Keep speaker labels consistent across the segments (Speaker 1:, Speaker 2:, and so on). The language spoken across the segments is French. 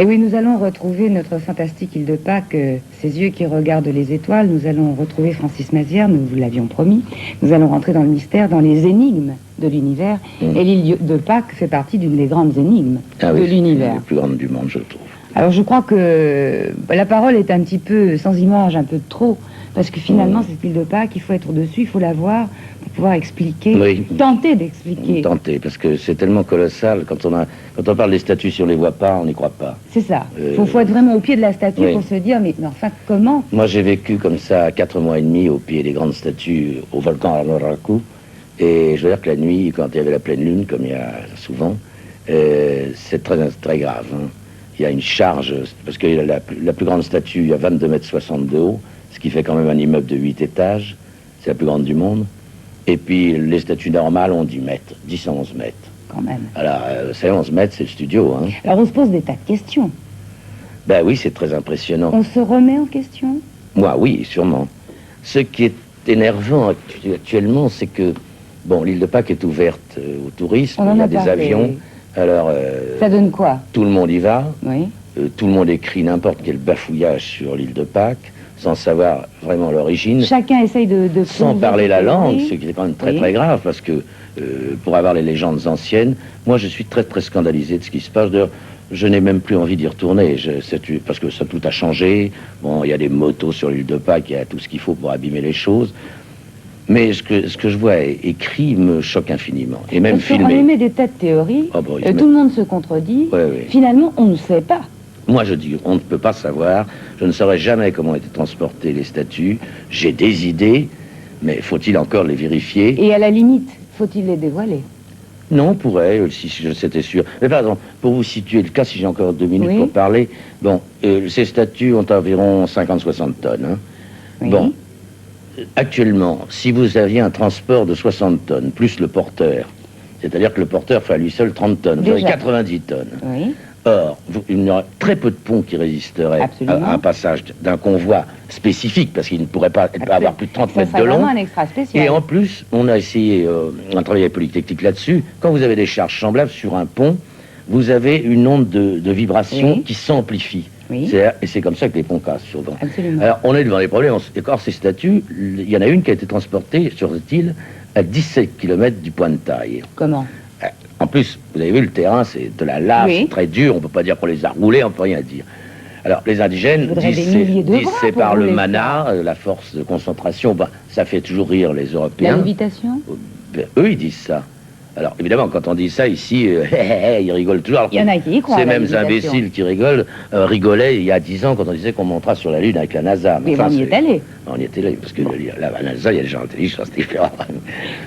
Speaker 1: Et oui, nous allons retrouver notre fantastique île de Pâques, ses yeux qui regardent les étoiles. Nous allons retrouver Francis Mazières, nous vous l'avions promis. Nous allons rentrer dans le mystère, dans les énigmes de l'univers. Et l'île de Pâques fait partie d'une des grandes énigmes de l'univers.
Speaker 2: La plus grande du monde, je trouve.
Speaker 1: Alors je crois que la parole est un petit peu sans image, un peu trop, parce que finalement, cette île de Pâques, il faut être au-dessus, il faut la voir pour pouvoir expliquer, tenter d'expliquer.
Speaker 2: Tenter, parce que c'est tellement colossal. Quand on parle des statues, si on les voit pas, on n'y croit pas.
Speaker 1: C'est ça. Il faut être vraiment au pied de la statue pour se dire, mais enfin, comment?
Speaker 2: Moi, j'ai vécu comme ça 4 mois et demi au pied des grandes statues au volcan Arnoraku. Et je veux dire que la nuit, quand il y avait la pleine lune, comme il y a souvent, c'est très, très grave. Hein. Il y a une charge, parce que la plus grande statue, il y a 22 mètres 60 de haut, ce qui fait quand même un immeuble de 8 étages. C'est la plus grande du monde. Et puis, les statues normales ont 10 mètres, 10 à 11 mètres.
Speaker 1: Quand même.
Speaker 2: Alors, c'est 11 mètres, c'est le studio. Hein.
Speaker 1: Alors, on se pose des tas de questions.
Speaker 2: Ben oui, c'est très impressionnant.
Speaker 1: On se remet en question?
Speaker 2: Moi, oui, sûrement. Ce qui est énervant actuellement, c'est que, bon, l'île de Pâques est ouverte au tourisme, il y a des avions. Alors,
Speaker 1: ça donne quoi?
Speaker 2: Tout le monde y va.
Speaker 1: Oui.
Speaker 2: Tout le monde écrit n'importe quel bafouillage sur l'île de Pâques, sans savoir vraiment l'origine.
Speaker 1: Chacun essaye de
Speaker 2: sans parler la langue, ce qui est quand même très très grave, parce que pour avoir les légendes anciennes, moi je suis très très scandalisé de ce qui se passe. D'ailleurs, je n'ai même plus envie d'y retourner, parce que ça tout a changé. Bon, il y a des motos sur l'île de Pâques, il y a tout ce qu'il faut pour abîmer les choses. Mais ce que je vois écrit me choque infiniment. Et même filmé.
Speaker 1: On émet des tas de théories, tout le monde se contredit. Finalement, on ne sait pas.
Speaker 2: Moi, je dis, on ne peut pas savoir. Je ne saurais jamais comment étaient transportées les statues. J'ai des idées, mais faut-il encore les vérifier?
Speaker 1: Et à la limite, faut-il les dévoiler?
Speaker 2: Non, on pourrait, si c'était sûr. Mais pardon, pour vous situer le cas, si j'ai encore 2 minutes pour parler, bon, ces statues ont environ 50-60 tonnes. Hein. Bon. Actuellement, si vous aviez un transport de 60 tonnes, plus le porteur, c'est-à-dire que le porteur fait à lui seul 30 tonnes, vous avez 90 tonnes.
Speaker 1: Oui.
Speaker 2: Or, il y aurait très peu de ponts qui résisteraient à un passage d'un convoi spécifique, parce qu'il ne pourrait pas avoir plus de 30 mètres de long.
Speaker 1: Un extra spécial.
Speaker 2: Et en plus, on a essayé, on a travaillé avec Polytechnique là-dessus, quand vous avez des charges semblables sur un pont, vous avez une onde de vibration qui s'amplifie. Et c'est comme ça que les ponts cassent souvent. Alors, on est devant les problèmes. Or, ces statues, il y en a une qui a été transportée sur cette île à 17 km du point de taille.
Speaker 1: Comment?
Speaker 2: En plus, vous avez vu, le terrain, c'est de la lave, c'est très dur, on ne peut pas dire qu'on les a roulés, on ne peut rien dire. Alors, les indigènes disent c'est par le mana, la force de concentration, ça fait toujours rire les Européens.
Speaker 1: La lévitation?
Speaker 2: Eux, ils disent ça. Alors, évidemment, quand on dit ça ici, ils rigolent toujours.
Speaker 1: Il y en a qui y croient.
Speaker 2: Ces mêmes imbéciles qui rigolent, rigolaient il y a 10 ans quand on disait qu'on montera sur la Lune avec la NASA.
Speaker 1: Mais on y est allé.
Speaker 2: On y est allé, parce que la NASA, il y a des gens intelligents, c'est différent.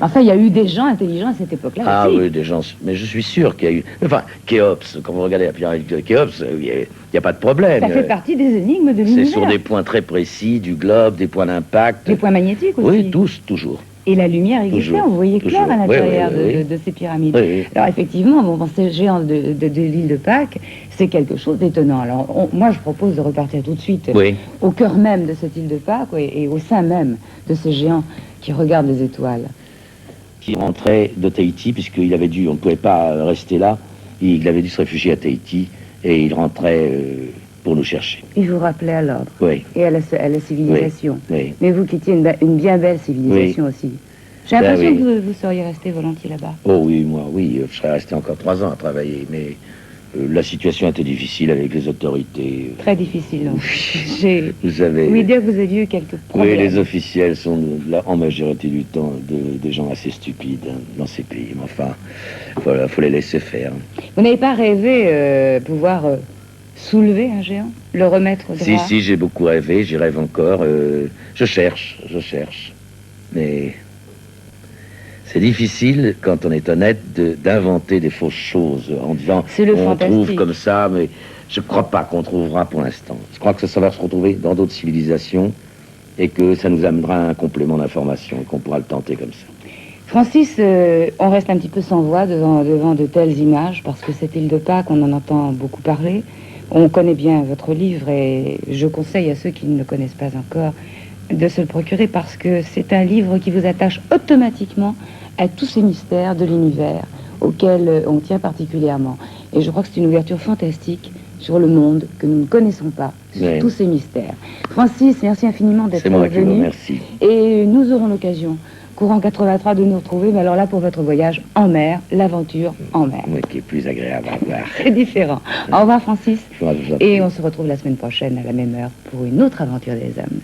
Speaker 1: Enfin, il y a eu des gens intelligents à cette époque-là aussi.
Speaker 2: Ah oui, des gens... Mais je suis sûr qu'il y a eu... Enfin, Khéops, quand vous regardez la pyramide de Khéops, il n'y a pas de problème.
Speaker 1: Ça fait partie des énigmes de l'univers.
Speaker 2: C'est sur des points très précis, du globe, des points d'impact.
Speaker 1: Des points magnétiques aussi.
Speaker 2: Oui, tous, toujours.
Speaker 1: Et la lumière existait, vous voyez clair à l'intérieur de ces pyramides. Alors effectivement, bon, ces géants de l'île de Pâques, c'est quelque chose d'étonnant. Alors moi, je propose de repartir tout de suite au cœur même de cette île de Pâques et au sein même de ces géants qui regardent les étoiles.
Speaker 2: Qui rentrait de Tahiti, puisqu'il avait dû, on ne pouvait pas rester là, il avait dû se réfugier à Tahiti, et il rentrait... pour nous chercher.
Speaker 1: Il vous rappelait à l'ordre.
Speaker 2: Oui.
Speaker 1: Et à la civilisation.
Speaker 2: Oui.
Speaker 1: Mais vous qui étiez une bien belle civilisation aussi. J'ai l'impression que vous seriez resté volontiers là-bas.
Speaker 2: Oh oui, moi, oui. Je serais resté encore 3 ans à travailler, mais la situation était difficile avec les autorités.
Speaker 1: Très difficile, donc.
Speaker 2: Vous avez...
Speaker 1: Oui, dire que vous aviez eu quelques problèmes.
Speaker 2: Oui, les officiels sont, là, en majorité du temps, des gens assez stupides dans ces pays. Mais enfin, voilà, faut les laisser faire.
Speaker 1: Vous n'avez pas rêvé pouvoir... soulever un géant? Le remettre droit?
Speaker 2: Si, j'ai beaucoup rêvé, j'y rêve encore. Je cherche. Mais c'est difficile, quand on est honnête, d'inventer des fausses choses en disant on trouve comme ça, mais je ne crois pas qu'on trouvera pour l'instant. Je crois que ça va se retrouver dans d'autres civilisations et que ça nous amènera un complément d'information et qu'on pourra le tenter comme ça.
Speaker 1: Francis, on reste un petit peu sans voix devant de telles images, parce que cette île de Pâques, on en entend beaucoup parler. On connaît bien votre livre et je conseille à ceux qui ne le connaissent pas encore de se le procurer, parce que c'est un livre qui vous attache automatiquement à tous ces mystères de l'univers auxquels on tient particulièrement. Et je crois que c'est une ouverture fantastique sur le monde que nous ne connaissons pas, sur
Speaker 2: Oui.
Speaker 1: tous ces mystères. Francis, merci infiniment d'être
Speaker 2: C'est moi qui vous
Speaker 1: venu.
Speaker 2: remercie.
Speaker 1: Et nous aurons l'occasion, courant 83, de nous retrouver, mais alors là, pour votre voyage en mer, l'aventure en mer.
Speaker 2: Oui, qui est plus agréable à voir.
Speaker 1: C'est différent. Au revoir, Francis.
Speaker 2: Je vous en prie.
Speaker 1: Et on se retrouve la semaine prochaine à la même heure pour une autre aventure des hommes.